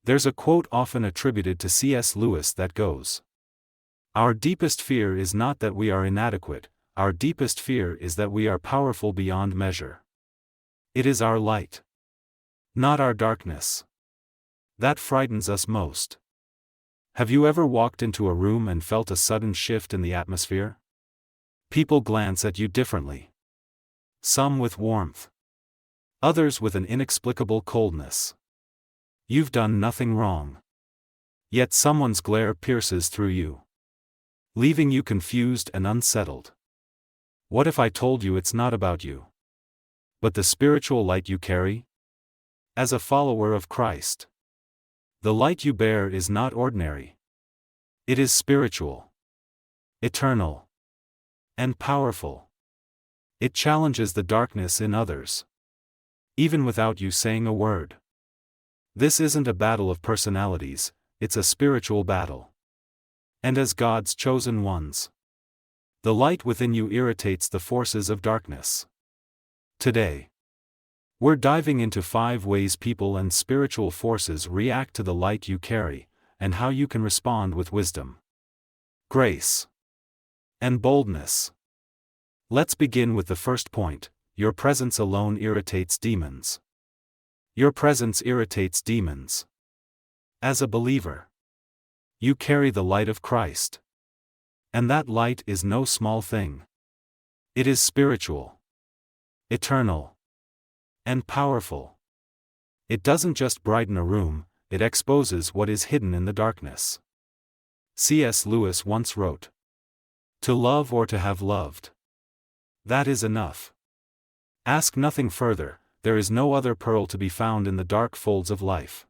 There's a quote often attributed to C.S. Lewis that goes, "Our deepest fear is not that we are inadequate, our deepest fear is that we are powerful beyond measure. It is our light, not our darkness, that frightens us most." Have you ever walked into a room and felt a sudden shift in the atmosphere? People glance at you differently. Some with warmth. Others with an inexplicable coldness. You've done nothing wrong. Yet someone's glare pierces through you, leaving you confused and unsettled. What if I told you it's not about you, but the spiritual light you carry? As a follower of Christ, the light you bear is not ordinary. It is spiritual, eternal, and powerful. It challenges the darkness in others, even without you saying a word. This isn't a battle of personalities, it's a spiritual battle. And as God's chosen ones, the light within you irritates the forces of darkness. Today, we're diving into 5 ways people and spiritual forces react to the light you carry, and how you can respond with wisdom, grace, and boldness. Let's begin with the first point: your presence alone irritates demons. Your presence irritates demons. As a believer, you carry the light of Christ. And that light is no small thing. It is spiritual, eternal, and powerful. It doesn't just brighten a room, it exposes what is hidden in the darkness. C.S. Lewis once wrote, "To love or to have loved, that is enough. Ask nothing further, there is no other pearl to be found in the dark folds of life."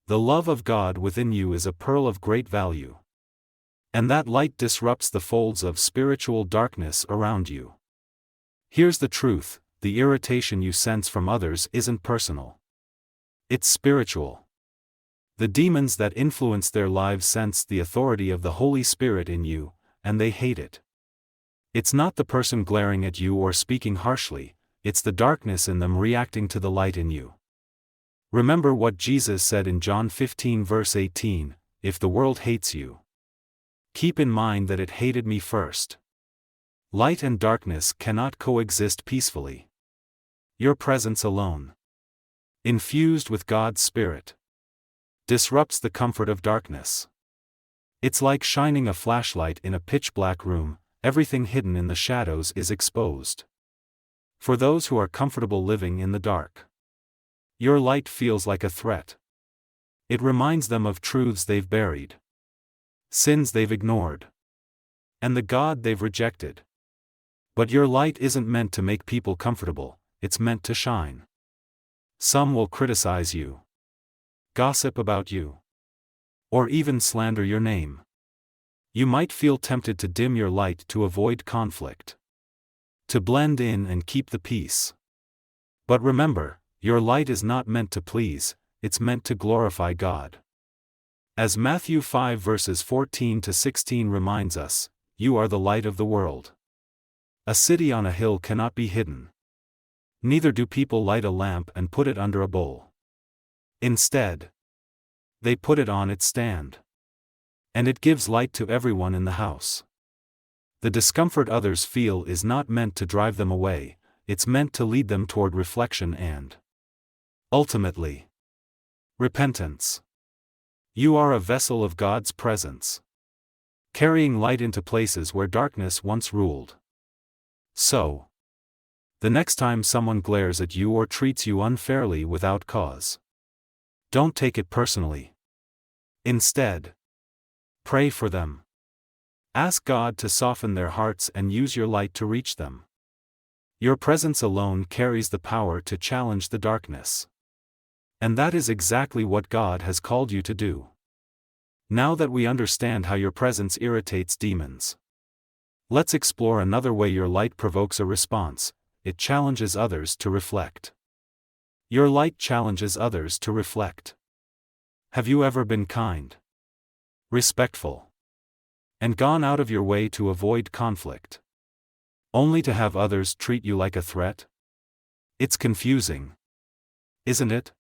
The love of God within you is a pearl of great value. And that light disrupts the folds of spiritual darkness around you. Here's the truth: the irritation you sense from others isn't personal. It's spiritual. The demons that influence their lives sense the authority of the Holy Spirit in you, and they hate it. It's not the person glaring at you or speaking harshly, it's the darkness in them reacting to the light in you. Remember what Jesus said in John 15 verse 18, "If the world hates you, keep in mind that it hated me first." Light and darkness cannot coexist peacefully. Your presence alone, infused with God's Spirit, disrupts the comfort of darkness. It's like shining a flashlight in a pitch-black room, everything hidden in the shadows is exposed. For those who are comfortable living in the dark, your light feels like a threat. It reminds them of truths they've buried, sins they've ignored, and the God they've rejected. But your light isn't meant to make people comfortable, it's meant to shine. Some will criticize you, gossip about you, or even slander your name. You might feel tempted to dim your light to avoid conflict, to blend in and keep the peace. But remember, your light is not meant to please, it's meant to glorify God. As Matthew 5 verses 14 to 16 reminds us, "You are the light of the world. A city on a hill cannot be hidden. Neither do people light a lamp and put it under a bowl. Instead, they put it on its stand. And it gives light to everyone in the house." The discomfort others feel is not meant to drive them away, it's meant to lead them toward reflection and, ultimately, repentance. You are a vessel of God's presence, carrying light into places where darkness once ruled. So, the next time someone glares at you or treats you unfairly without cause, don't take it personally. Instead, pray for them. Ask God to soften their hearts and use your light to reach them. Your presence alone carries the power to challenge the darkness. And that is exactly what God has called you to do. Now that we understand how your presence irritates demons, let's explore another way your light provokes a response: it challenges others to reflect. Your light challenges others to reflect. Have you ever been kind, respectful, and gone out of your way to avoid conflict, only to have others treat you like a threat? It's confusing, isn't it?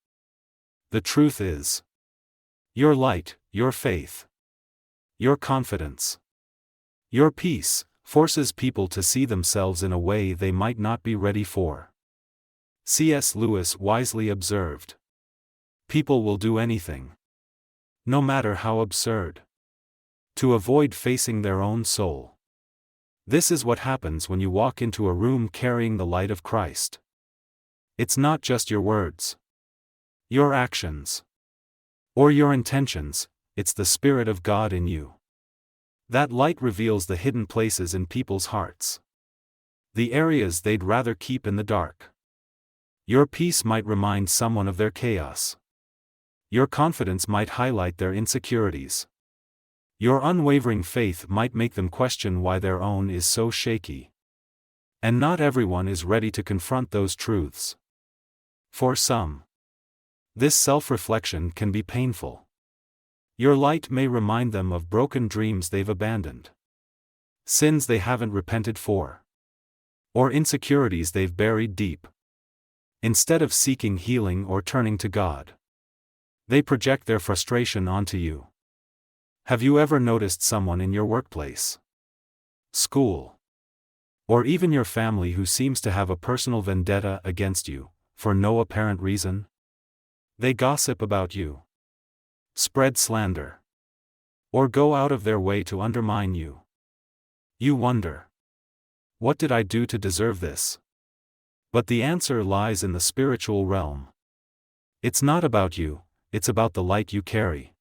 The truth is, Your light, your faith, your confidence, your peace, forces people to see themselves in a way they might not be ready for. C.S. Lewis wisely observed, "People will do anything, no matter how absurd, to avoid facing their own soul." This is what happens when you walk into a room carrying the light of Christ. It's not just your words, your actions, or your intentions, it's the Spirit of God in you. That light reveals the hidden places in people's hearts, the areas they'd rather keep in the dark. Your peace might remind someone of their chaos. Your confidence might highlight their insecurities. Your unwavering faith might make them question why their own is so shaky. And not everyone is ready to confront those truths. For some, this self-reflection can be painful. Your light may remind them of broken dreams they've abandoned, sins they haven't repented for, or insecurities they've buried deep. Instead of seeking healing or turning to God, they project their frustration onto you. Have you ever noticed someone in your workplace, school, or even your family who seems to have a personal vendetta against you, for no apparent reason? They gossip about you, spread slander, or go out of their way to undermine you. You wonder, what did I do to deserve this? But the answer lies in the spiritual realm. It's not about you, it's about the light you carry.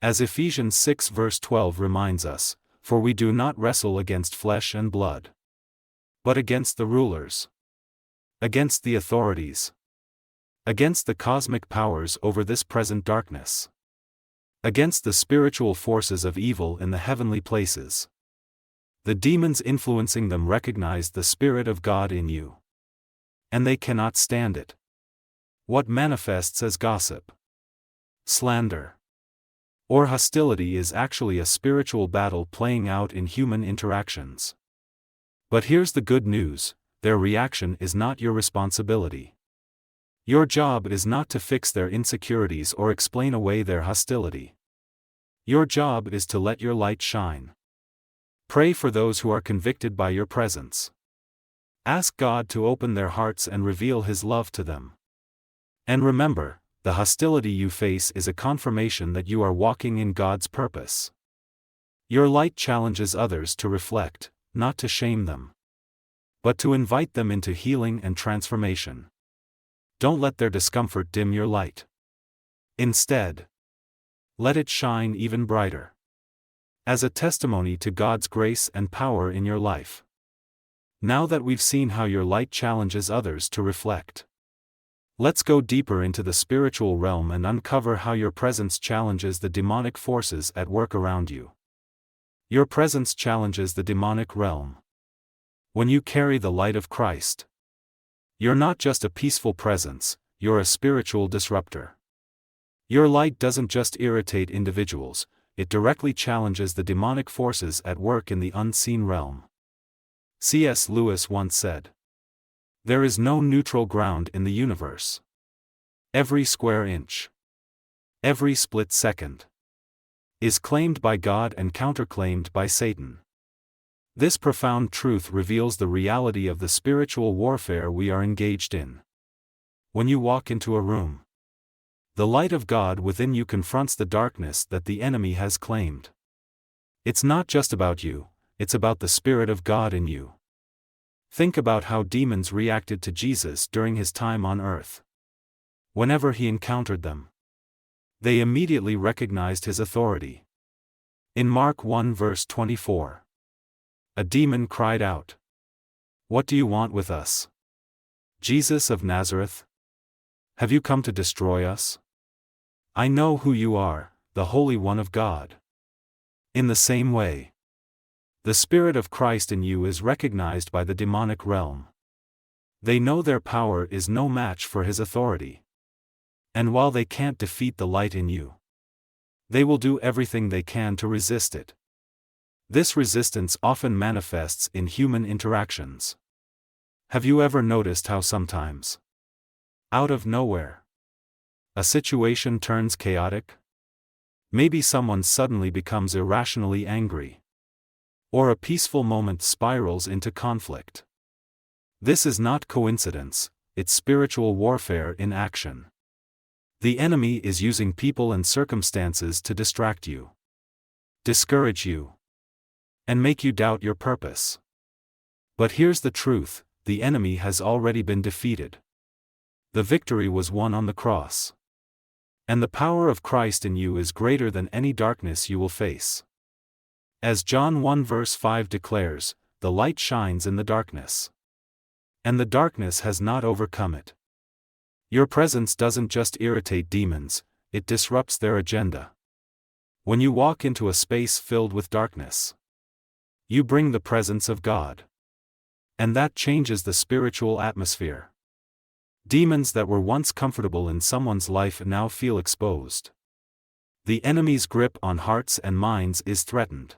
As Ephesians 6 verse 12 reminds us, "For we do not wrestle against flesh and blood, but against the rulers, against the authorities, against the cosmic powers over this present darkness, against the spiritual forces of evil in the heavenly places." The demons influencing them recognize the Spirit of God in you, and they cannot stand it. What manifests as gossip, slander, or hostility is actually a spiritual battle playing out in human interactions. But here's the good news, their reaction is not your responsibility. Your job is not to fix their insecurities or explain away their hostility. Your job is to let your light shine. Pray for those who are convicted by your presence. Ask God to open their hearts and reveal His love to them. And remember, the hostility you face is a confirmation that you are walking in God's purpose. Your light challenges others to reflect, not to shame them, but to invite them into healing and transformation. Don't let their discomfort dim your light. Instead, let it shine even brighter, as a testimony to God's grace and power in your life. Now that we've seen how your light challenges others to reflect, let's go deeper into the spiritual realm and uncover how your presence challenges the demonic forces at work around you. Your presence challenges the demonic realm. When you carry the light of Christ, you're not just a peaceful presence, you're a spiritual disruptor. Your light doesn't just irritate individuals, it directly challenges the demonic forces at work in the unseen realm. C.S. Lewis once said, "There is no neutral ground in the universe. Every square inch, every split second, is claimed by God and counterclaimed by Satan." This profound truth reveals the reality of the spiritual warfare we are engaged in. When you walk into a room, the light of God within you confronts the darkness that the enemy has claimed. It's not just about you, it's about the Spirit of God in you. Think about how demons reacted to Jesus during his time on earth. Whenever he encountered them, they immediately recognized his authority. In Mark 1 verse 24, a demon cried out, "What do you want with us, Jesus of Nazareth? Have you come to destroy us? I know who you are, the Holy One of God." In the same way, the Spirit of Christ in you is recognized by the demonic realm. They know their power is no match for his authority. And while they can't defeat the light in you, they will do everything they can to resist it. This resistance often manifests in human interactions. Have you ever noticed how sometimes, out of nowhere, a situation turns chaotic? Maybe someone suddenly becomes irrationally angry. Or a peaceful moment spirals into conflict. This is not coincidence, it's spiritual warfare in action. The enemy is using people and circumstances to distract you, discourage you, and make you doubt your purpose. But here's the truth, the enemy has already been defeated. The victory was won on the cross. And the power of Christ in you is greater than any darkness you will face. As John 1 verse 5 declares, the light shines in the darkness. And the darkness has not overcome it. Your presence doesn't just irritate demons, it disrupts their agenda. When you walk into a space filled with darkness, you bring the presence of God. And that changes the spiritual atmosphere. Demons that were once comfortable in someone's life now feel exposed. The enemy's grip on hearts and minds is threatened.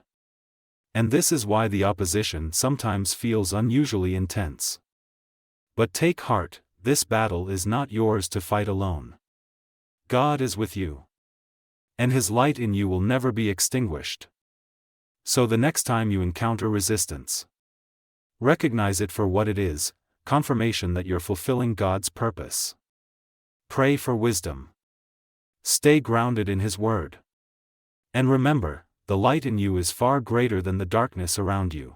And this is why the opposition sometimes feels unusually intense. But take heart, this battle is not yours to fight alone. God is with you. And His light in you will never be extinguished. So the next time you encounter resistance, recognize it for what it is, confirmation that you're fulfilling God's purpose. Pray for wisdom. Stay grounded in His word. And remember, the light in you is far greater than the darkness around you.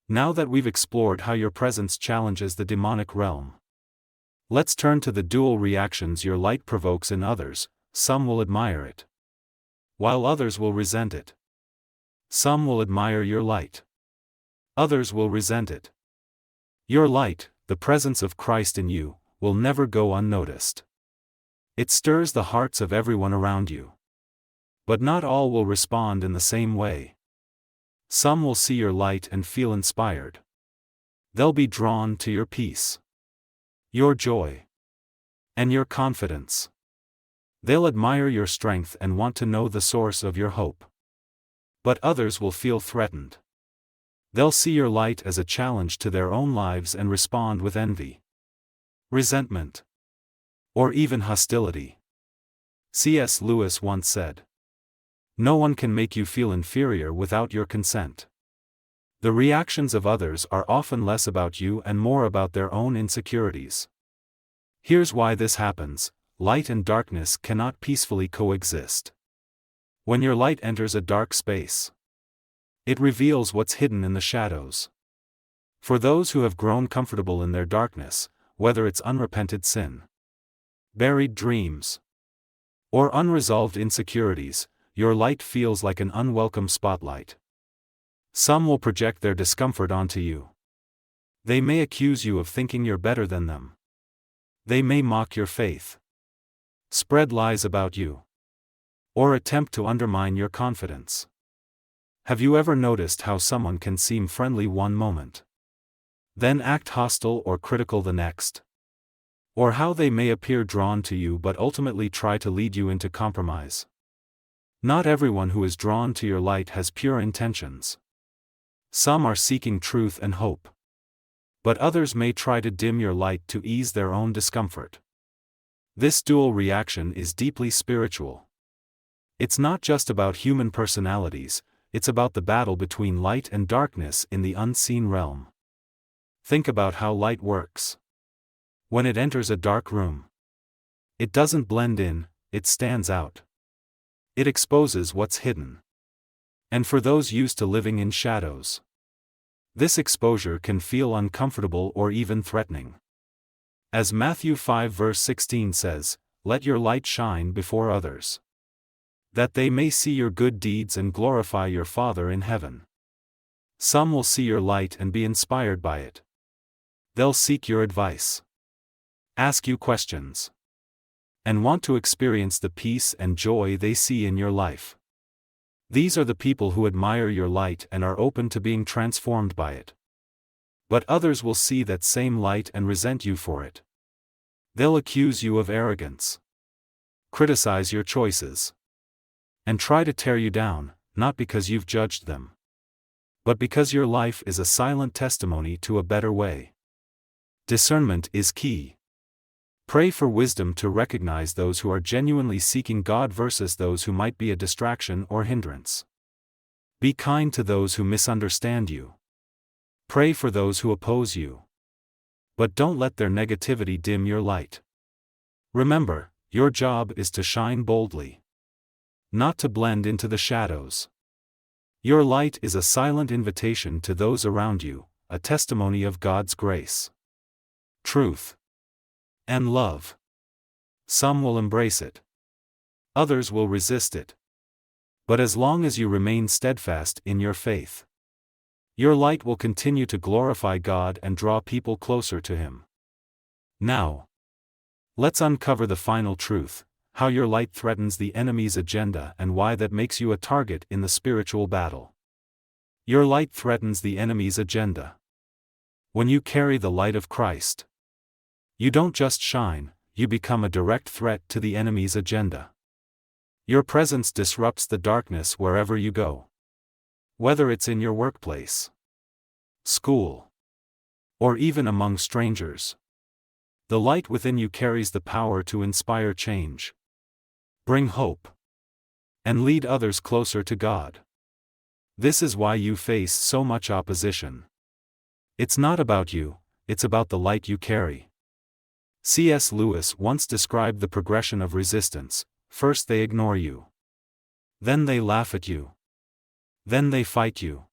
Now that we've explored how your presence challenges the demonic realm, let's turn to the dual reactions your light provokes in others. Some will admire it, while others will resent it. Some will admire your light. Others will resent it. Your light, the presence of Christ in you, will never go unnoticed. It stirs the hearts of everyone around you. But not all will respond in the same way. Some will see your light and feel inspired. They'll be drawn to your peace, your joy, and your confidence. They'll admire your strength and want to know the source of your hope. But others will feel threatened. They'll see your light as a challenge to their own lives and respond with envy, resentment, or even hostility. C.S. Lewis once said, "No one can make you feel inferior without your consent." The reactions of others are often less about you and more about their own insecurities. Here's why this happens: light and darkness cannot peacefully coexist. When your light enters a dark space, it reveals what's hidden in the shadows. For those who have grown comfortable in their darkness, whether it's unrepented sin, buried dreams, or unresolved insecurities, your light feels like an unwelcome spotlight. Some will project their discomfort onto you. They may accuse you of thinking you're better than them. They may mock your faith, spread lies about you, or attempt to undermine your confidence. Have you ever noticed how someone can seem friendly one moment, then act hostile or critical the next? Or how they may appear drawn to you but ultimately try to lead you into compromise? Not everyone who is drawn to your light has pure intentions. Some are seeking truth and hope. But others may try to dim your light to ease their own discomfort. This dual reaction is deeply spiritual. It's not just about human personalities, it's about the battle between light and darkness in the unseen realm. Think about how light works. When it enters a dark room, it doesn't blend in, it stands out. It exposes what's hidden. And for those used to living in shadows, this exposure can feel uncomfortable or even threatening. As Matthew 5 verse 16 says, "Let your light shine before others, that they may see your good deeds and glorify your Father in heaven." Some will see your light and be inspired by it. They'll seek your advice, ask you questions, and want to experience the peace and joy they see in your life. These are the people who admire your light and are open to being transformed by it. But others will see that same light and resent you for it. They'll accuse you of arrogance, criticize your choices, and try to tear you down, not because you've judged them, but because your life is a silent testimony to a better way. Discernment is key. Pray for wisdom to recognize those who are genuinely seeking God versus those who might be a distraction or hindrance. Be kind to those who misunderstand you. Pray for those who oppose you. But don't let their negativity dim your light. Remember, your job is to shine boldly, not to blend into the shadows. Your light is a silent invitation to those around you, a testimony of God's grace, truth, and love. Some will embrace it. Others will resist it. But as long as you remain steadfast in your faith, your light will continue to glorify God and draw people closer to Him. Now, let's uncover the final truth, how your light threatens the enemy's agenda and why that makes you a target in the spiritual battle. Your light threatens the enemy's agenda. When you carry the light of Christ, you don't just shine, you become a direct threat to the enemy's agenda. Your presence disrupts the darkness wherever you go. Whether it's in your workplace, school, or even among strangers, the light within you carries the power to inspire change, bring hope, and lead others closer to God. This is why you face so much opposition. It's not about you, it's about the light you carry. C.S. Lewis once described the progression of resistance: first they ignore you. Then they laugh at you. Then they fight you.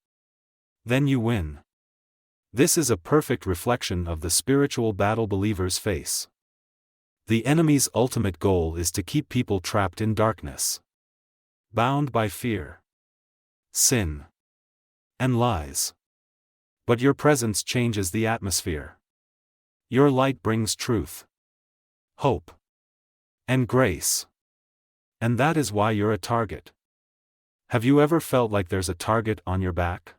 Then you win. This is a perfect reflection of the spiritual battle believers face. The enemy's ultimate goal is to keep people trapped in darkness, bound by fear, sin, and lies. But your presence changes the atmosphere. Your light brings truth, hope, and grace. And that is why you're a target. Have you ever felt like there's a target on your back?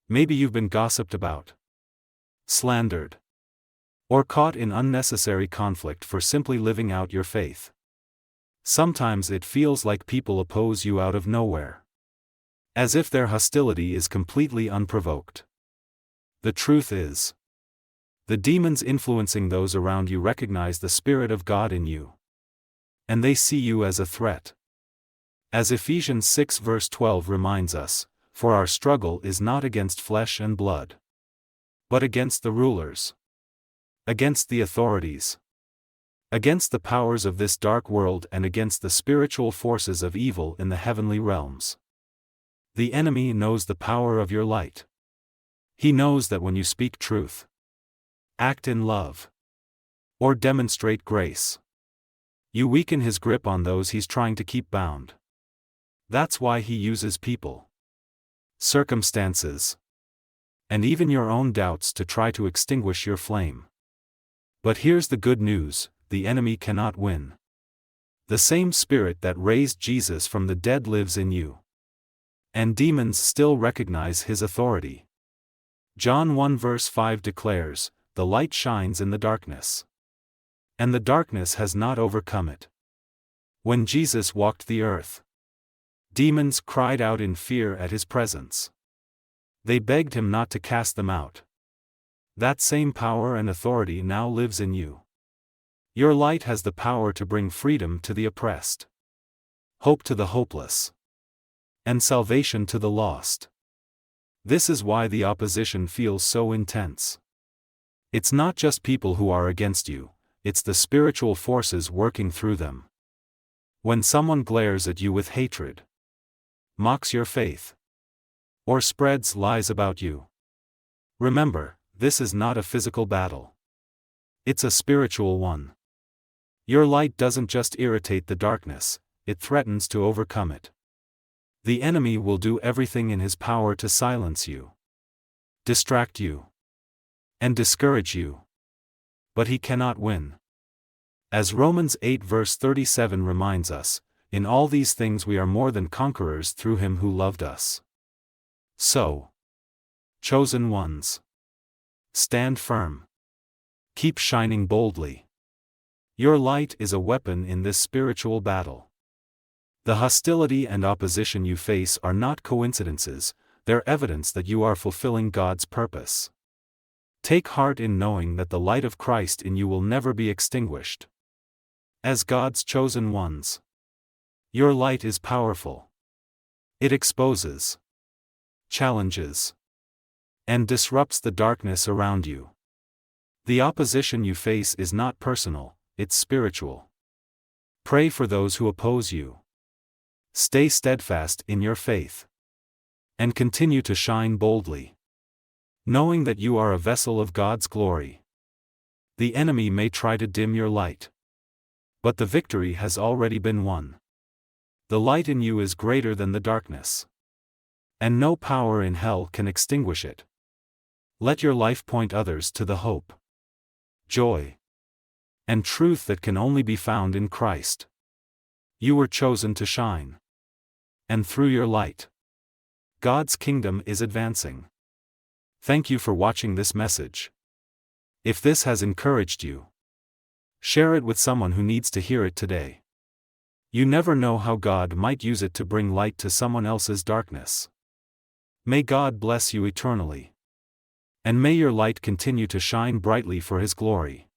Maybe you've been gossiped about, slandered, or caught in unnecessary conflict for simply living out your faith. Sometimes it feels like people oppose you out of nowhere, as if their hostility is completely unprovoked. The truth is, the demons influencing those around you recognize the Spirit of God in you, and they see you as a threat. As Ephesians 6 verse 12 reminds us, for our struggle is not against flesh and blood, but against the rulers, against the authorities, against the powers of this dark world, and against the spiritual forces of evil in the heavenly realms. The enemy knows the power of your light. He knows that when you speak truth, act in love, or demonstrate grace, you weaken his grip on those he's trying to keep bound. That's why he uses people, circumstances, and even your own doubts to try to extinguish your flame. But here's the good news: the enemy cannot win. The same Spirit that raised Jesus from the dead lives in you, and demons still recognize his authority. John 1 verse 5 declares, "The light shines in the darkness, and the darkness has not overcome it." When Jesus walked the earth, demons cried out in fear at his presence. They begged him not to cast them out. That same power and authority now lives in you. Your light has the power to bring freedom to the oppressed, hope to the hopeless, and salvation to the lost. This is why the opposition feels so intense. It's not just people who are against you, it's the spiritual forces working through them. When someone glares at you with hatred, mocks your faith, or spreads lies about you, remember, this is not a physical battle. It's a spiritual one. Your light doesn't just irritate the darkness, it threatens to overcome it. The enemy will do everything in his power to silence you, distract you, and discourage you. But he cannot win. As Romans 8 verse 37 reminds us, in all these things we are more than conquerors through him who loved us. So, chosen ones, stand firm. Keep shining boldly. Your light is a weapon in this spiritual battle. The hostility and opposition you face are not coincidences, they're evidence that you are fulfilling God's purpose. Take heart in knowing that the light of Christ in you will never be extinguished. As God's chosen ones, your light is powerful. It exposes, challenges, and disrupts the darkness around you. The opposition you face is not personal, it's spiritual. Pray for those who oppose you. Stay steadfast in your faith. And continue to shine boldly, knowing that you are a vessel of God's glory. The enemy may try to dim your light, but the victory has already been won. The light in you is greater than the darkness, and no power in hell can extinguish it. Let your life point others to the hope, joy, and truth that can only be found in Christ. You were chosen to shine, and through your light, God's kingdom is advancing. Thank you for watching this message. If this has encouraged you, share it with someone who needs to hear it today. You never know how God might use it to bring light to someone else's darkness. May God bless you eternally. And may your light continue to shine brightly for His glory.